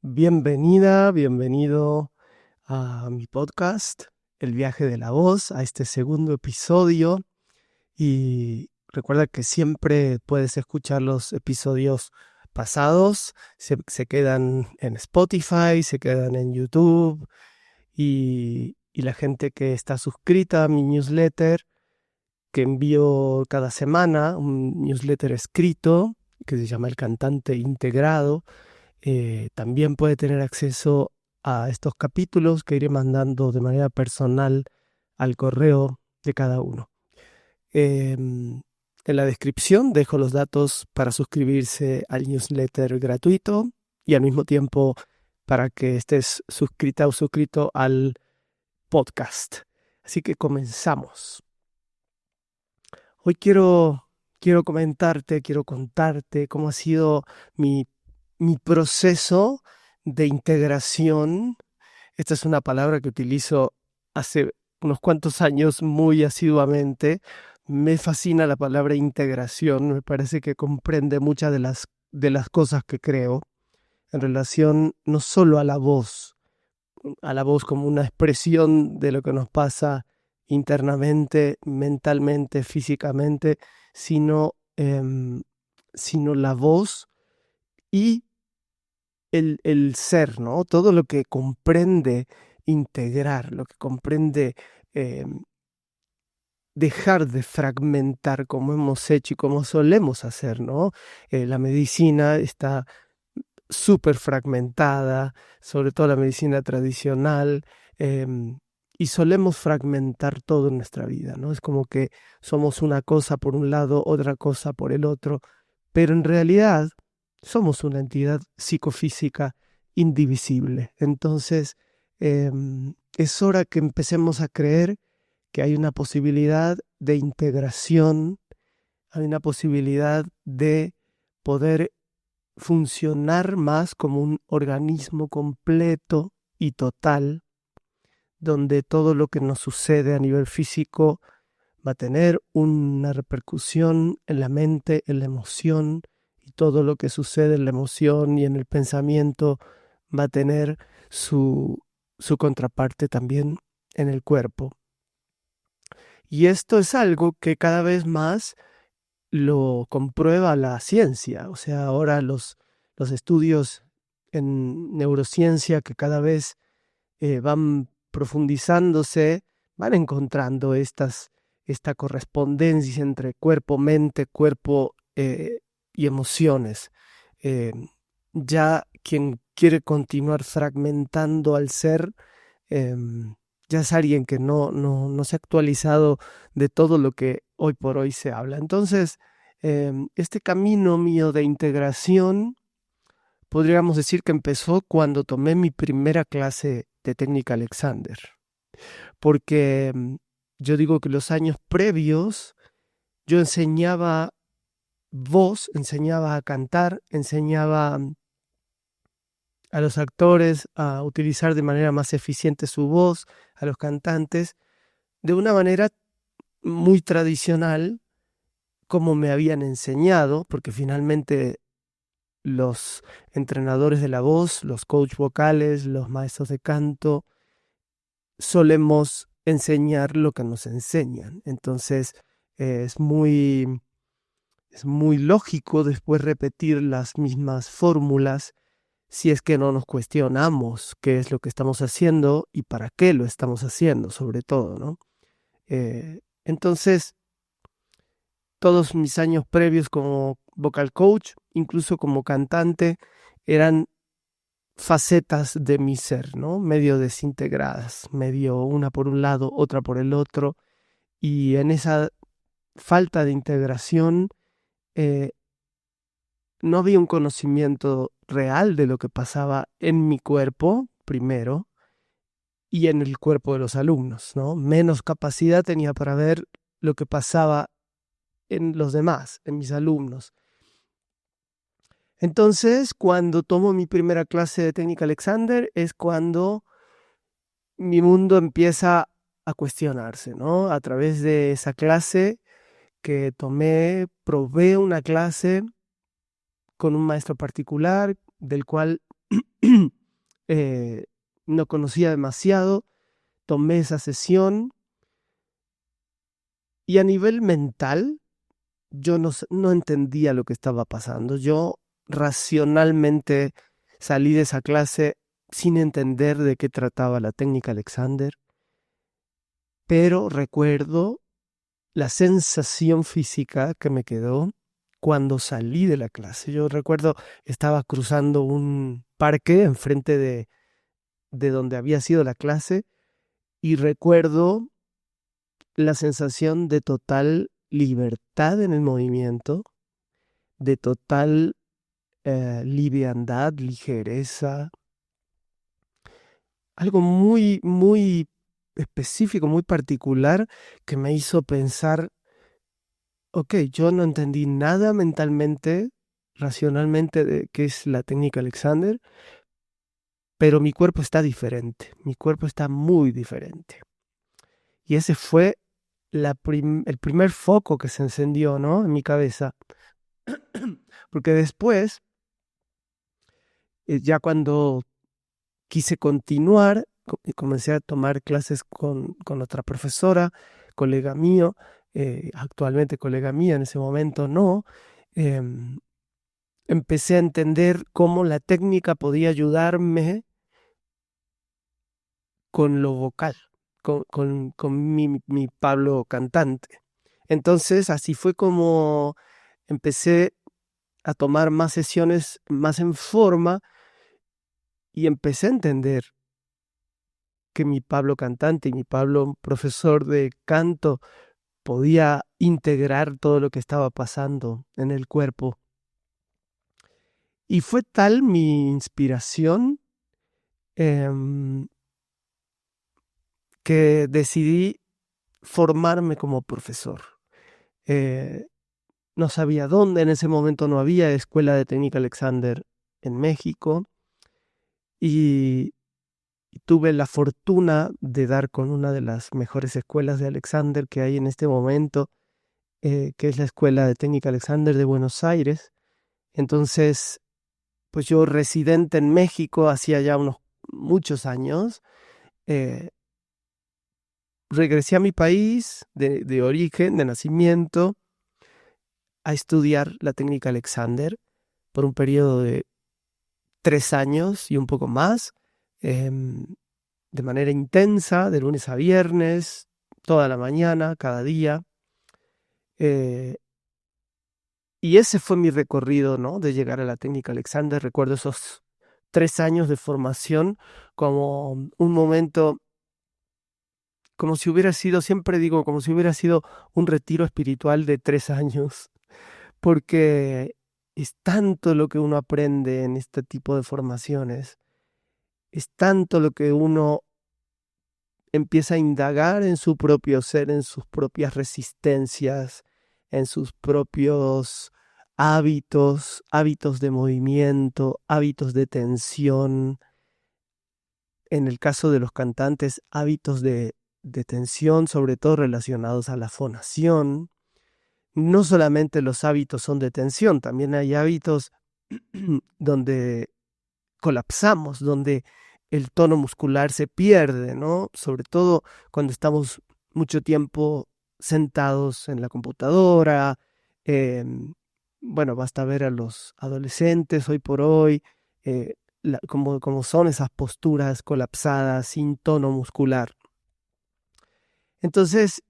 Bienvenida, bienvenido a mi podcast, El viaje de la voz, a este segundo episodio. Y recuerda que siempre puedes escuchar los episodios pasados, se quedan en Spotify, se quedan en YouTube y la gente que está suscrita a mi newsletter, que envío cada semana, un newsletter escrito que se llama El Cantante Integrado. También puede tener acceso a estos capítulos que iré mandando de manera personal al correo de cada uno. En la descripción dejo los datos para suscribirse al newsletter gratuito y al mismo tiempo para que estés suscrita o suscrito al podcast. Así que comenzamos. Hoy quiero comentarte, quiero contarte cómo ha sido mi proceso de integración. Esta es una palabra que utilizo hace unos cuantos años muy asiduamente. Me fascina la palabra integración, me parece que comprende muchas de las cosas que creo en relación no solo a la voz como una expresión de lo que nos pasa internamente, mentalmente, físicamente, sino la voz y el ser, ¿no? Todo lo que comprende integrar, lo que comprende dejar de fragmentar como hemos hecho y como solemos hacer, ¿no? La medicina está súper fragmentada, sobre todo la medicina tradicional, y solemos fragmentar todo en nuestra vida, ¿no? Es como que somos una cosa por un lado, otra cosa por el otro, pero en realidad somos una entidad psicofísica indivisible. Entonces, es hora que empecemos a creer que hay una posibilidad de integración, hay una posibilidad de poder funcionar más como un organismo completo y total, donde todo lo que nos sucede a nivel físico va a tener una repercusión en la mente, en la emoción, y todo lo que sucede en la emoción y en el pensamiento va a tener su contraparte también en el cuerpo. Y esto es algo que cada vez más lo comprueba la ciencia. O sea, ahora los estudios en neurociencia que cada vez van profundizándose, van encontrando esta correspondencia entre cuerpo, mente, cuerpo y emociones. Eh, ya quien quiere continuar fragmentando al ser, ya es alguien que no se ha actualizado de todo lo que hoy por hoy se habla. Entonces, este camino mío de integración, podríamos decir que empezó cuando tomé mi primera clase de técnica Alexander, porque yo digo que los años previos yo enseñaba voz, enseñaba a cantar, enseñaba a los actores a utilizar de manera más eficiente su voz, a los cantantes, de una manera muy tradicional, como me habían enseñado, porque finalmente los entrenadores de la voz, los coach vocales, los maestros de canto, solemos enseñar lo que nos enseñan. Entonces es muy lógico después repetir las mismas fórmulas si es que no nos cuestionamos qué es lo que estamos haciendo y para qué lo estamos haciendo, sobre todo, ¿no? Entonces, todos mis años previos como vocal coach, incluso como cantante, eran facetas de mi ser, ¿no? Medio desintegradas, medio una por un lado, otra por el otro, y en esa falta de integración no había un conocimiento real de lo que pasaba en mi cuerpo, primero, y en el cuerpo de los alumnos, ¿no? Menos capacidad tenía para ver lo que pasaba en los demás, en mis alumnos. Entonces, cuando tomo mi primera clase de técnica Alexander, es cuando mi mundo empieza a cuestionarse, ¿no? A través de esa clase que tomé, probé una clase con un maestro particular, del cual eh, no conocía demasiado, tomé esa sesión y a nivel mental yo no entendía lo que estaba pasando. Yo racionalmente salí de esa clase sin entender de qué trataba la técnica Alexander, pero recuerdo la sensación física que me quedó cuando salí de la clase. Yo recuerdo, estaba cruzando un parque enfrente de donde había sido la clase y recuerdo la sensación de total libertad en el movimiento, de total liviandad, ligereza, algo muy, muy específico, muy particular, que me hizo pensar, ok, yo no entendí nada mentalmente, racionalmente, de qué es la técnica Alexander, pero mi cuerpo está diferente, mi cuerpo está muy diferente. Y ese fue el primer foco que se encendió, ¿no?, en mi cabeza. Porque después, ya cuando quise continuar, comencé a tomar clases con otra profesora, colega mío, actualmente colega mía, en ese momento no. Empecé a entender cómo la técnica podía ayudarme con lo vocal, con mi Pablo cantante. Entonces así fue como empecé a tomar más sesiones más en forma y empecé a entender que mi Pablo cantante y mi Pablo profesor de canto podía integrar todo lo que estaba pasando en el cuerpo. Y fue tal mi inspiración que decidí formarme como profesor. No sabía dónde, en ese momento no había escuela de técnica Alexander en México y tuve la fortuna de dar con una de las mejores escuelas de Alexander que hay en este momento, que es la Escuela de Técnica Alexander de Buenos Aires. Entonces, pues yo residente en México hacía ya unos muchos años, regresé a mi país de origen, de nacimiento, a estudiar la técnica Alexander por un periodo de 3 años y un poco más, de manera intensa, de lunes a viernes, toda la mañana, cada día. Y ese fue mi recorrido, ¿no?, de llegar a la técnica Alexander. Recuerdo esos 3 años de formación como un momento, como si hubiera sido, siempre digo, como si hubiera sido un retiro espiritual de 3 años, porque es tanto lo que uno aprende en este tipo de formaciones, es tanto lo que uno empieza a indagar en su propio ser, en sus propias resistencias, en sus propios hábitos de movimiento, hábitos de tensión. En el caso de los cantantes, hábitos de tensión, sobre todo relacionados a la fonación. No solamente los hábitos son de tensión, también hay hábitos donde colapsamos, donde el tono muscular se pierde, ¿no? Sobre todo cuando estamos mucho tiempo sentados en la computadora. Bueno, basta ver a los adolescentes hoy por hoy, como son esas posturas colapsadas, sin tono muscular. Entonces,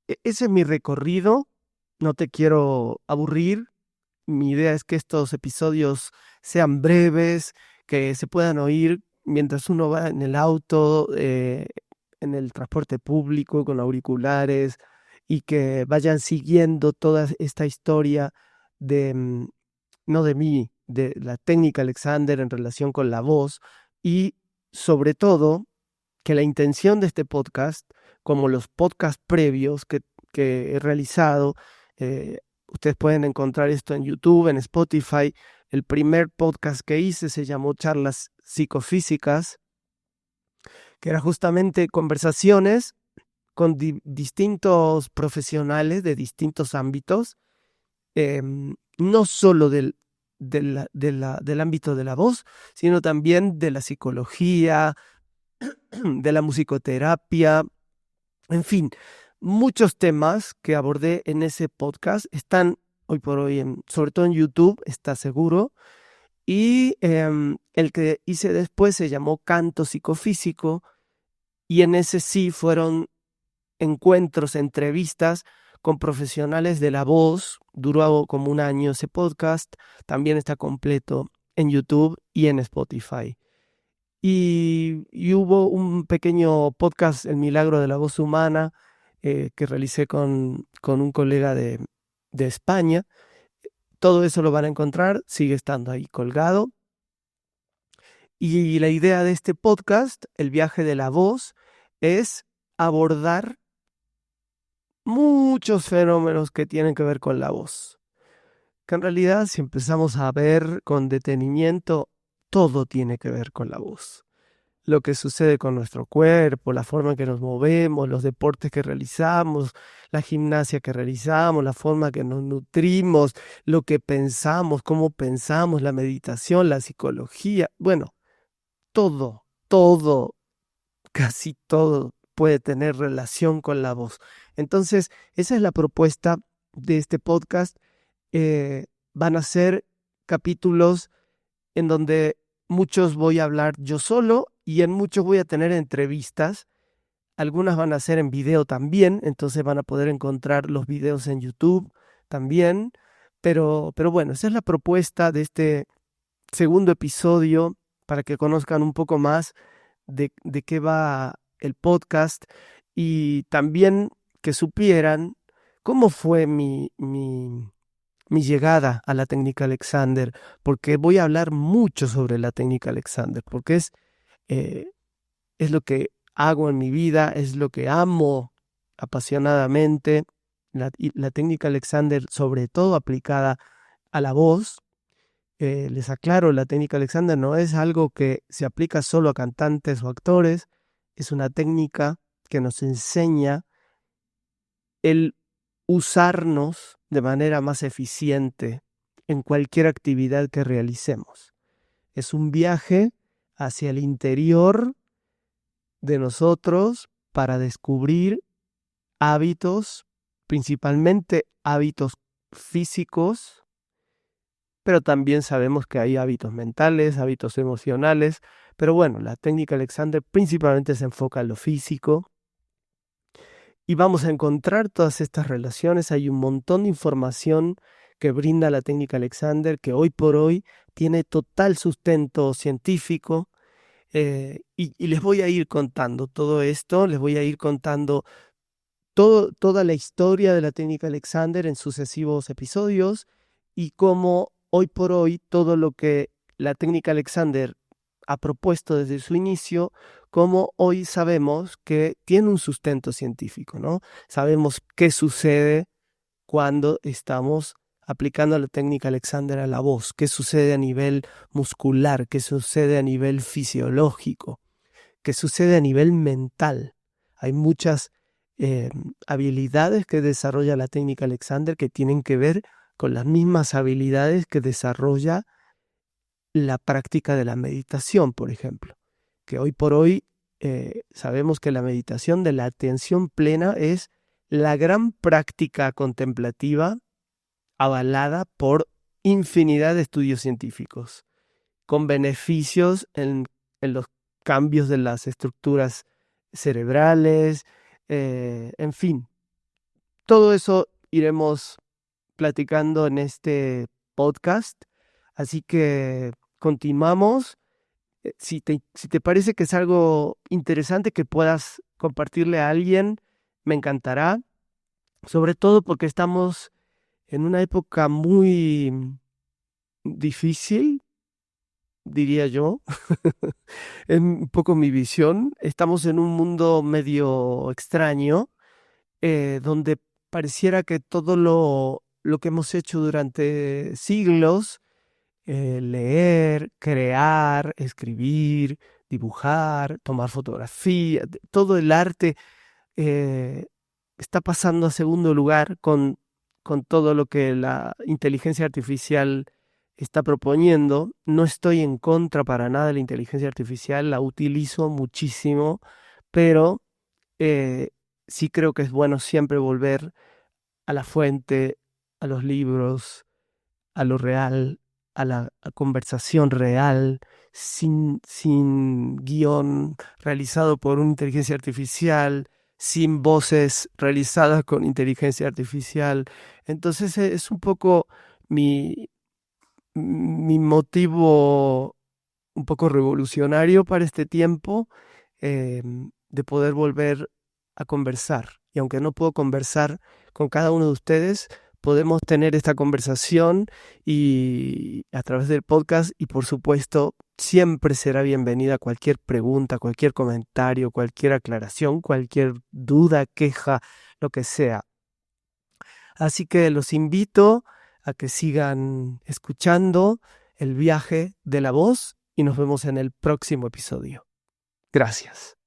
ese es mi recorrido. No te quiero aburrir. Mi idea es que estos episodios sean breves, que se puedan oír mientras uno va en el auto, en el transporte público, con auriculares, y que vayan siguiendo toda esta historia de, no de mí, de la técnica Alexander en relación con la voz, y sobre todo que la intención de este podcast, como los podcasts previos que he realizado, ustedes pueden encontrar esto en YouTube, en Spotify. El primer podcast que hice se llamó Charlas Psicofísicas, que era justamente conversaciones con distintos profesionales de distintos ámbitos, no solo de del ámbito de la voz, sino también de la psicología, de la musicoterapia, en fin, muchos temas que abordé en ese podcast están hoy por hoy, sobre todo en YouTube, está seguro. Y el que hice después se llamó Canto Psicofísico, y en ese sí fueron encuentros, entrevistas con profesionales de la voz. Duró como un año ese podcast. También está completo en YouTube y en Spotify. Y hubo un pequeño podcast, El Milagro de la Voz Humana, que realicé con un colega de España. Todo eso lo van a encontrar, sigue estando ahí colgado. Y la idea de este podcast, El viaje de la voz, es abordar muchos fenómenos que tienen que ver con la voz. Que en realidad, si empezamos a ver con detenimiento, todo tiene que ver con la voz. Lo que sucede con nuestro cuerpo, la forma en que nos movemos, los deportes que realizamos, la gimnasia que realizamos, la forma que nos nutrimos, lo que pensamos, cómo pensamos, la meditación, la psicología. Bueno, todo, casi todo puede tener relación con la voz. Entonces, esa es la propuesta de este podcast. Van a ser capítulos en donde muchos voy a hablar yo solo y en muchos voy a tener entrevistas. Algunas van a ser en video también, entonces van a poder encontrar los videos en YouTube también. Pero bueno, esa es la propuesta de este segundo episodio, para que conozcan un poco más de qué va el podcast, y también que supieran cómo fue mi llegada a la técnica Alexander, porque voy a hablar mucho sobre la técnica Alexander, porque es lo que hago en mi vida, es lo que amo apasionadamente. La técnica Alexander, sobre todo aplicada a la voz. Les aclaro, la técnica Alexander no es algo que se aplica solo a cantantes o actores, es una técnica que nos enseña el usarnos de manera más eficiente en cualquier actividad que realicemos. Es un viaje hacia el interior de nosotros para descubrir hábitos, principalmente hábitos físicos, pero también sabemos que hay hábitos mentales, hábitos emocionales. Pero bueno, la técnica Alexander principalmente se enfoca en lo físico. Y vamos a encontrar todas estas relaciones. Hay un montón de información que brinda la técnica Alexander, que hoy por hoy tiene total sustento científico. Y les voy a ir contando todo esto, les voy a ir contando toda la historia de la técnica Alexander en sucesivos episodios, y cómo hoy por hoy todo lo que la técnica Alexander ha propuesto desde su inicio, como hoy sabemos que tiene un sustento científico, ¿no? Sabemos qué sucede cuando estamos aplicando la técnica Alexander a la voz, qué sucede a nivel muscular, qué sucede a nivel fisiológico, qué sucede a nivel mental. Hay muchas habilidades que desarrolla la técnica Alexander que tienen que ver con las mismas habilidades que desarrolla la práctica de la meditación, por ejemplo. Que hoy por hoy sabemos que la meditación de la atención plena es la gran práctica contemplativa avalada por infinidad de estudios científicos, con beneficios en los cambios de las estructuras cerebrales, en fin. Todo eso iremos platicando en este podcast, así que continuamos. Si te parece que es algo interesante que puedas compartirle a alguien, me encantará, sobre todo porque estamos en una época muy difícil, diría yo. Es un poco mi visión. Estamos en un mundo medio extraño, donde pareciera que todo lo que hemos hecho durante siglos, leer, crear, escribir, dibujar, tomar fotografía, todo el arte, eh, está pasando a segundo lugar con todo lo que la inteligencia artificial está proponiendo. No estoy en contra para nada de la inteligencia artificial, la utilizo muchísimo, pero sí creo que es bueno siempre volver a la fuente, a los libros, a lo real, a la conversación real, sin guión realizado por una inteligencia artificial, sin voces realizadas con inteligencia artificial. Entonces es un poco mi, mi motivo un poco revolucionario para este tiempo, de poder volver a conversar. Y aunque no puedo conversar con cada uno de ustedes, podemos tener esta conversación y a través del podcast, y por supuesto siempre será bienvenida cualquier pregunta, cualquier comentario, cualquier aclaración, cualquier duda, queja, lo que sea. Así que los invito a que sigan escuchando el viaje de la voz y nos vemos en el próximo episodio. Gracias.